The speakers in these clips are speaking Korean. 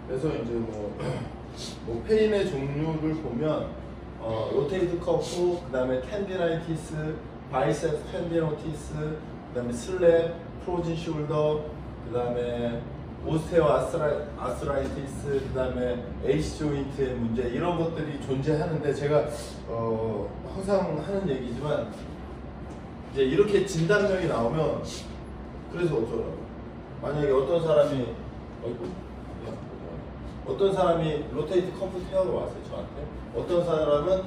그래서 이제 뭐 페인의 종류를 보면 로테이트 커프, 그 다음에 텐디나이티스, 바이셉 텐디노티스, 그 다음에 슬랩, 프로진 숄더, 그 다음에 오스테오 아스라이티스, 그 다음에 에이시 조인트의 문제, 이런 것들이 존재하는데, 제가 항상 하는 얘기지만 이제 이렇게 진단명이 나오면 그래서 어쩌라고. 만약에 어떤 사람이 로테이트 컴프 테어로 왔어요, 저한테. 어떤 사람은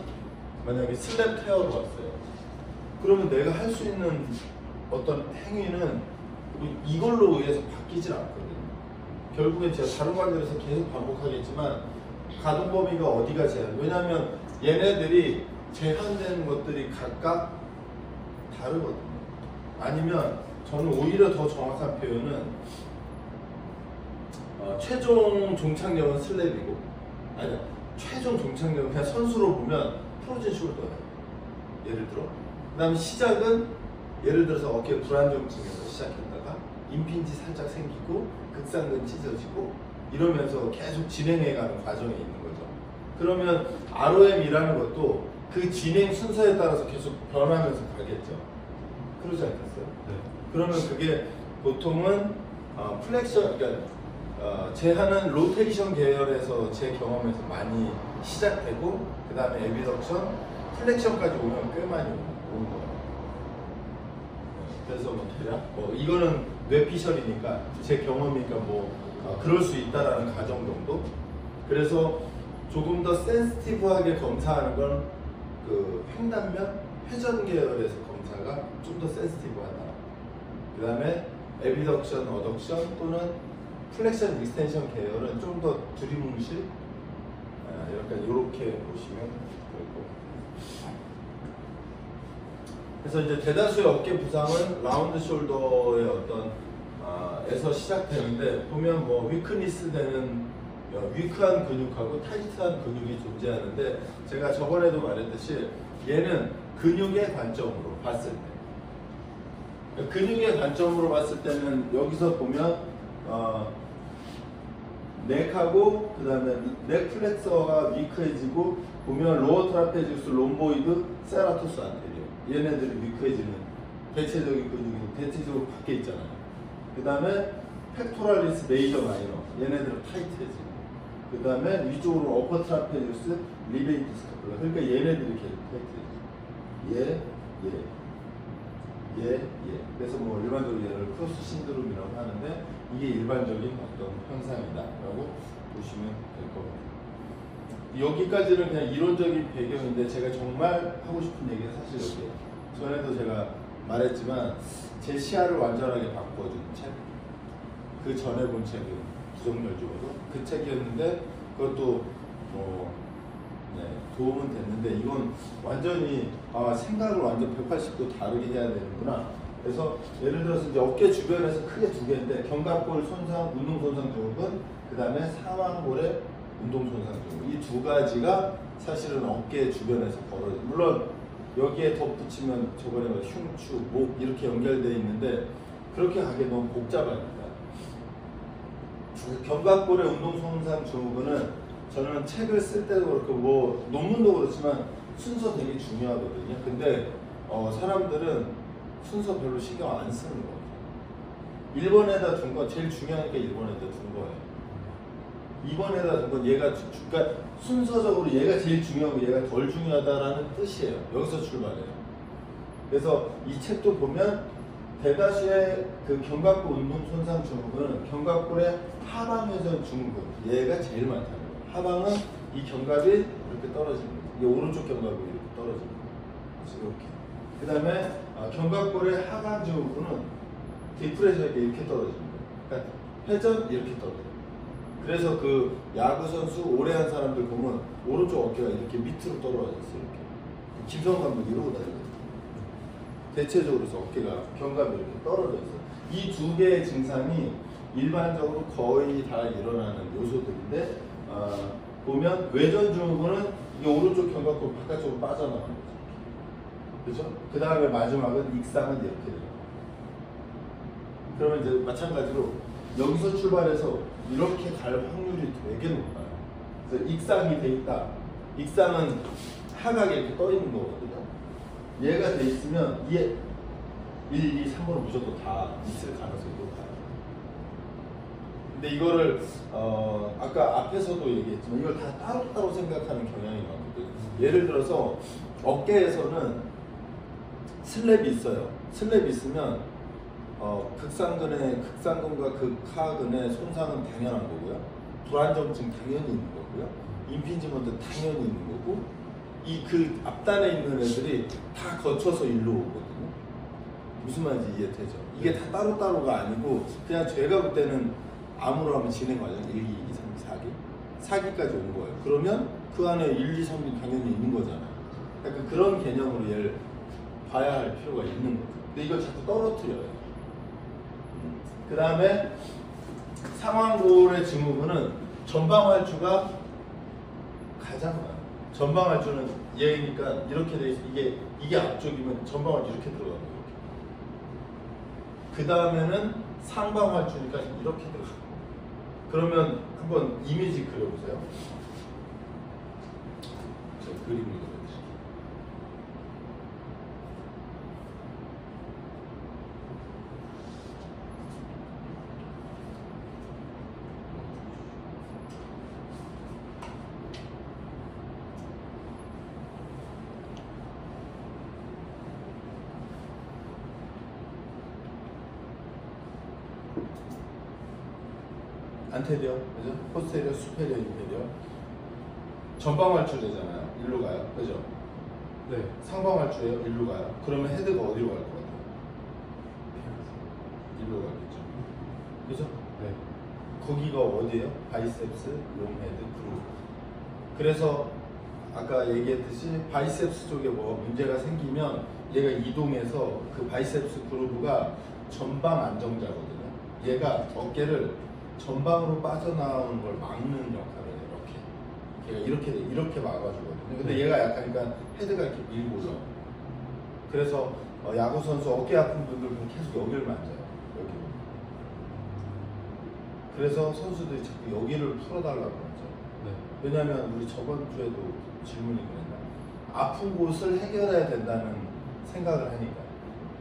만약에 슬랩 테어로 왔어요. 그러면 내가 할 수 있는 어떤 행위는 이걸로 의해서 바뀌질 않거든요. 결국엔 제가 다른 관절에서 계속 반복하겠지만 가동 범위가 어디가 제한. 왜냐하면 얘네들이 제한되는 것들이 각각 다르거든요. 아니면 저는 오히려 더 정확한 표현은 최종 종착역은 슬랩이고, 아니 최종 종착역은 그냥 선수로 보면 프로진 숄더예요. 예를 들어. 그 다음에 시작은 예를 들어서 어깨 불안정증에서 시작했다가 임핀지 살짝 생기고 극상근 찢어지고 이러면서 계속 진행해가는 과정에 있는 거죠. 그러면 ROM이라는 것도 그 진행 순서에 따라서 계속 변하면서 가겠죠. 그러지 않겠어요? 네. 그러면 그게 보통은 플렉션, 그러니까 제한은 로테이션 계열에서 제 경험에서 많이 시작되고, 그 다음에 에비덕션, 플렉션까지 오면 꽤 많이 오는 거예요. 그래서 대략 이거는 뇌피셜이니까 제 경험이니까 그럴 수 있다라는 가정 정도. 그래서 조금 더 센시티브하게 검사하는 건 그 횡단면, 회전 계열에서 검사가 좀 더 센시티브하다. 그 다음에 에비덕션, 어덕션 또는 플렉션, 익스텐션 계열은 좀 더 두리뭉실, 약간 이렇게 보시면 될 거고. 그래서 이제 대다수의 어깨 부상은 라운드 숄더의 에서 시작되는데, 보면 위크니스 되는 위크한 근육하고 타이트한 근육이 존재하는데, 제가 저번에도 말했듯이 얘는 근육의 관점으로 봤을 때, 근육의 관점으로 봤을 때는 여기서 보면 넥하고 그 다음에 넥 플렉서가 위크해지고, 보면 로어 트라페지우스, 롬보이드, 세라토스 안테리어, 얘네들이 위크해지는 대체적인 근육이 대체적으로 밖에 있잖아요. 그 다음에 펙토랄리스, 메이저, 마이너, 얘네들은 타이트해지고, 그 다음에 위쪽으로 어퍼 트라페지우스, 리베이트 스카플라, 그러니까 얘네들이 계속 타이트해지고, 그래서 일반적으로 얘를 크로스 신드롬이라고 하는데, 이게 일반적인 어떤 현상이다라고 보시면 될 겁니다. 여기까지는 그냥 이론적인 배경인데, 제가 정말 하고 싶은 얘기는 사실 여기에요. 전에도 제가 말했지만 제 시야를 완전하게 바꿔준 책, 그 전에 본 책은 부정열적으로 그 책이었는데, 그것도 도움은 됐는데, 이건 완전히 생각을 완전 180도 다르게 해야 되는구나. 그래서 예를 들어서 이제 어깨 주변에서 크게 두 개인데, 견갑골 손상, 운동 손상 증후군, 그 다음에 사망골의 운동 손상 증후군, 이 두 가지가 사실은 어깨 주변에서 벌어져요. 물론 여기에 덧붙이면 저번에 흉추, 목 이렇게 연결되어 있는데, 그렇게 하기 너무 복잡합니다. 견갑골의 운동 손상 증후군은 저는 책을 쓸 때도 그렇고 논문도 그렇지만 순서 되게 중요하거든요. 근데 사람들은 순서 별로 신경 안 쓰는 거 같아요. 1번에다 둔 건 제일 중요하니까 1번에다 둔 거예요. 2번에다 둔 건 얘가 그러니까 순서적으로 얘가 제일 중요하고 얘가 덜 중요하다라는 뜻이에요. 여기서 출발해요. 그래서 이 책도 보면 대다수의 그 견갑골 운동 손상 증후군은 견갑골의 하방회전 증후군, 얘가 제일 많다는 거예요. 하방은 이 견갑이 이렇게 떨어지는 거예요. 이게 오른쪽 견갑이 이렇게 떨어지는 거예요. 이렇게. 그 다음에 견갑골의 하강 증후군은 디프레션이 이렇게 떨어지는 거예요. 그러니까 회전 이렇게 떨어져요. 그래서 그 야구 선수 오래 한 사람들 보면 오른쪽 어깨가 이렇게 밑으로 떨어져 있어요. 이렇게. 김성환 감독이 이러고 다니거든요. 대체적으로 어깨가 견갑이 이렇게 떨어져 있어요. 이 두 개의 증상이 일반적으로 거의 다 일어나는 요소들인데, 보면 외전 증후군은 이게 오른쪽 견갑골 바깥쪽으로 빠져나가는 거죠. 그렇죠? 그 다음에 마지막은 익상은 이렇게 돼요. 그러면 이제 마찬가지로 여기서 출발해서 이렇게 갈 확률이 되게 높아요. 그래서 익상이 돼 있다. 익상은 하각에 이렇게 떠 있는 거거든요. 얘가 돼 있으면 얘 1, 2, 3번은 무조건 다 있을 가능성이 높아요. 근데 이거를 아까 앞에서도 얘기했지만 이걸 다 따로따로 생각하는 경향이 많거든요. 예를 들어서 어깨에서는 슬랩이 있어요. 슬랩이 있으면 극상근과 극하근의 손상은 당연한 거고요. 불안정증 당연히 있는 거고요. 임피지먼트 당연히 있는 거고, 이 그 앞단에 있는 애들이 다 거쳐서 일로 오거든요. 무슨 말인지 이해되죠? 이게 다 따로따로가 아니고 그냥 제가 볼 때는 암으로 하면 진행 과정 1, 2, 3, 4기 4기까지 온 거예요. 그러면 그 안에 1, 2, 3이 당연히 있는 거잖아요. 약간 그런 개념으로 얘를 봐야 할 필요가 있는 거죠. 근데 이걸 자꾸 떨어뜨려요. 그 다음에 상완골의 증후군은 전방활주가 가장 많아요. 전방활주는 얘니까 이렇게 돼 있어. 이게 앞쪽이면 전방활주 이렇게 들어가는 거예요. 그 다음에는 상방활주니까 이렇게 들어가요. 그러면 한번 이미지 그려보세요. 저 그림을 그려드릴게요. 안테리어, 그죠? 포스테리어, 수페리어, 인테리어. 전방활주되잖아요. 일로 가요, 그죠? 네. 상방활주예요. 일로 가요. 그러면 헤드가 어디로 갈 것 같아요? 일로 가겠죠. 그죠? 네. 거기가 어디예요? 바이셉스, 롱헤드, 그루브. 그래서 아까 얘기했듯이 바이셉스 쪽에 뭐 문제가 생기면 얘가 이동해서 그 바이셉스 그루브가 전방 안정자거든요. 얘가 어깨를 전방으로 빠져나오는 걸 막는 역할을 해요. 이렇게 막아주거든요. 근데 얘가 약하니까 헤드가 이렇게 밀고 올라와요. 그래서 야구 선수 어깨 아픈 분들은 계속 여기를 만져요. 여기를. 그래서 선수들이 자꾸 여기를 풀어달라고 하죠. 네. 왜냐하면 우리 저번 주에도 질문이 그랬나? 아픈 곳을 해결해야 된다는 생각을 하니까.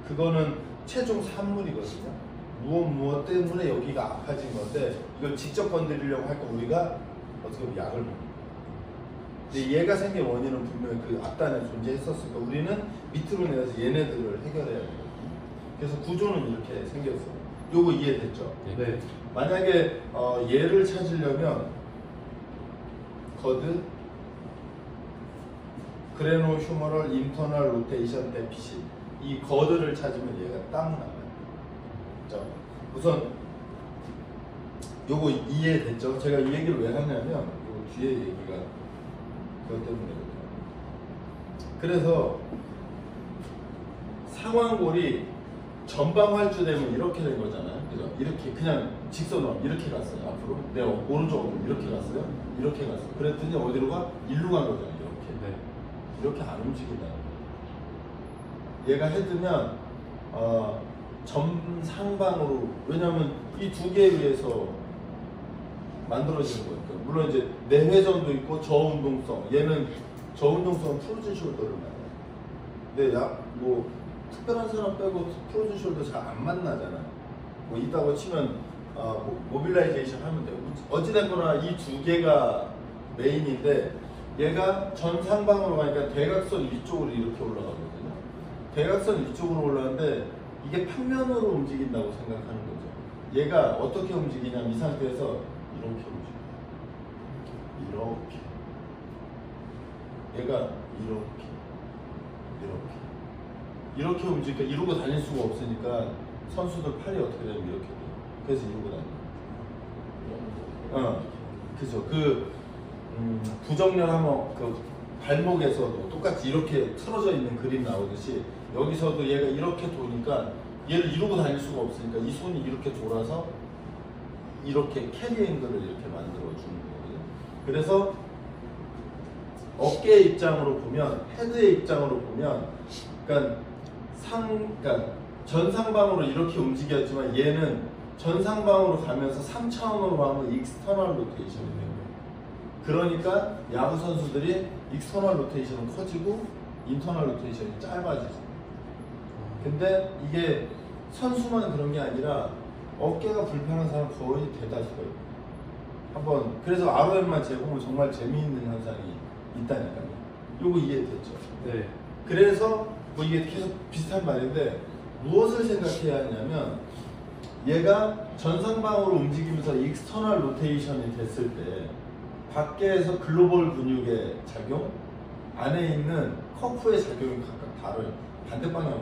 그거는 최종 산물이거든요. 무엇 때문에 여기가 아파진 건데 이걸 직접 건드리려고 할 거 우리가 어떻게 보면 약을 먹는 거예요. 근데 얘가 생긴 원인은 분명히 그 앞단에 존재했었으니까 우리는 밑으로 내려서 얘네들을 해결해야 되거든요. 그래서 구조는 이렇게 생겼어요. 요거 이해됐죠? 네. 만약에 얘를 찾으려면 거드 그레노 휴머럴 인터널 로테이션 데피시 이 거드를 찾으면 얘가 딱 나와요. 우선 요거 이해됐죠? 제가 이 얘기를 왜 하냐면 요 뒤에 얘기가 그것 때문이거든요. 그래서 상완골이 전방 활주되면 이렇게 된 거잖아요. 그죠? 이렇게 그냥 직선으로 이렇게 갔어요. 앞으로 내 오른쪽으로 이렇게 갔어요. 이렇게 갔어요. 그랬더니 어디로 가? 일로 간 거잖아요. 이렇게. 네. 이렇게 안 움직인다. 얘가 헤드면 전상방으로, 왜냐면 이 두 개에 의해서 만들어지는 거니까. 물론 이제 내회전도 있고 저운동성. 얘는 저운동성은 프로즌 숄더를 만나요. 근데 뭐 특별한 사람 빼고 프로즌 숄더 잘 안 만나잖아요. 뭐 있다고 치면 모빌라이제이션 하면 되고. 어찌됐거나 이 두 개가 메인인데 얘가 전상방으로 가니까 대각선 위쪽으로 이렇게 올라가거든요. 대각선 위쪽으로 올라가는데 이게 평면으로 움직인다고 생각하는 거죠. 얘가 어떻게 움직이냐면 이 상태에서 이렇게 움직여요. 이렇게. 얘가 이렇게 움직이니까 이러고 다닐 수가 없으니까 선수들 팔이 어떻게 되면 이렇게 돼요. 그래서 이러고 다녀요. 그죠. 부정렬하면 그 발목에서도 똑같이 이렇게 틀어져 있는 그림 나오듯이 여기서도 얘가 이렇게 도니까 얘를 이러고 다닐 수가 없으니까 이 손이 이렇게 돌아서 이렇게 캐리 앵글을 이렇게 만들어 주는 거거든요. 그래서 어깨의 입장으로 보면, 헤드의 입장으로 보면, 그러니까 전상방으로 이렇게 움직였지만 얘는 전상방으로 가면서 3차원으로 하면 익스터널 로테이션이 되는 거예요. 그러니까 야구 선수들이 익스터널 로테이션은 커지고 인터널 로테이션이 짧아지죠. 근데 이게 선수만 그런 게 아니라 어깨가 불편한 사람 거의 대다수예요. 한번 그래서 ROM만 재보면 정말 재미있는 현상이 있다니까요. 요거 이해됐죠? 네. 그래서 뭐 이게 계속 비슷한 말인데 무엇을 생각해야 하냐면 얘가 전상방으로 움직이면서 익스터널 로테이션이 됐을 때 밖에서 글로벌 근육의 작용, 안에 있는 커프의 작용이 각각 다른 반대 방향으로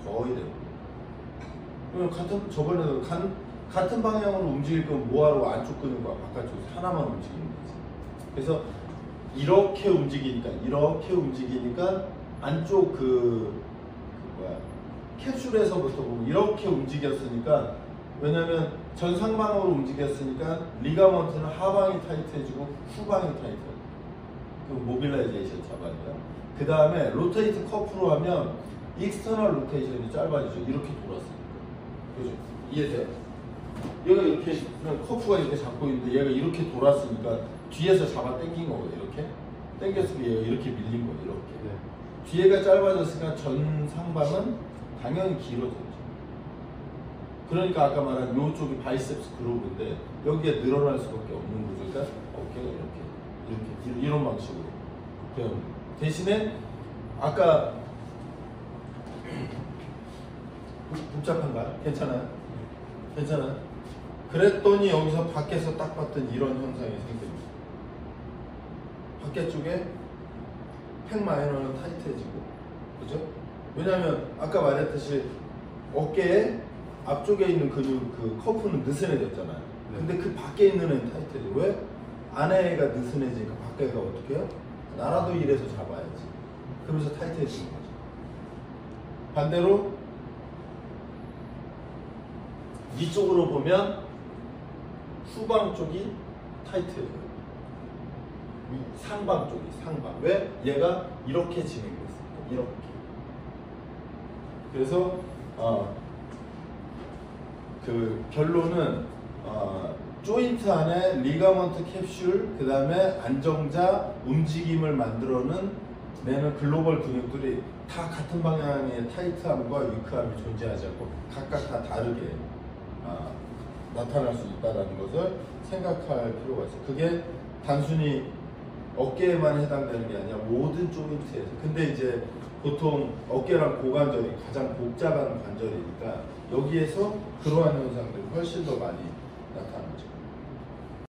거의 되고. 그러면 저번에도 같은 방향으로 움직일 거면 뭐하러 안쪽 근육과 바깥쪽에서 하나만 움직이는 거지. 그래서 이렇게 움직이니까 안쪽 캡슐에서부터 보면 이렇게 움직였으니까, 왜냐면 전상방으로 움직였으니까 리가먼트는 하방이 타이트해지고 후방이 타이트해지고 그 모빌라이제이션 잡아줘요. 그 다음에 로테이트 커프로 하면 익스터널 로테이션이 짧아지죠. 이렇게 돌았으니까. 그죠? 이해돼요? 얘가 이렇게 커프가 이렇게 잡고 있는데 얘가 이렇게 돌았으니까 뒤에서 잡아 당긴 거거든요. 이렇게 당겼으면 얘가 이렇게 밀린 거예요. 이렇게. 네. 뒤에가 짧아졌으니까 전상방은 당연히 길어졌죠. 그러니까 아까 말한 요쪽이 바이셉스 그루브인데 여기에 늘어날 수밖에 없는 구조니까 어깨가 이렇게 이런 방식으로 배웁니다. 대신에 아까 복잡한가요? 괜찮아요? 괜찮아요? 그랬더니 여기서 밖에서 딱 봤더니 이런 현상이 생깁니다. 밖에 쪽에 팩 마이너는 타이트해지고, 그죠? 왜냐하면 아까 말했듯이 어깨에 앞쪽에 있는 근육 그 커프는 느슨해졌잖아요. 네. 근데 그 밖에 있는 애는 타이트해져. 왜? 안에가 느슨해지니까 밖에가 어떻게 해요? 나라도 일해서 잡아야지. 그러면서 타이트해지는 거죠. 반대로 이쪽으로 보면 후방 쪽이 타이트해져요. 상방 쪽이 상방. 왜? 얘가 이렇게 진행됐어요. 이렇게. 그래서 그 결론은 조인트 안에 리가먼트 캡슐, 그 다음에 안정자, 움직임을 만들어내는 글로벌 근육들이 다 같은 방향의 타이트함과 위크함이 존재하지 않고 각각 다 다르게 나타날 수 있다는 것을 생각할 필요가 있어요. 그게 단순히 어깨에만 해당되는 게 아니라 모든 조인트에서. 근데 이제 보통 어깨랑 고관절이 가장 복잡한 관절이니까 여기에서 그러한 현상들이 훨씬 더 많이 나타납니다.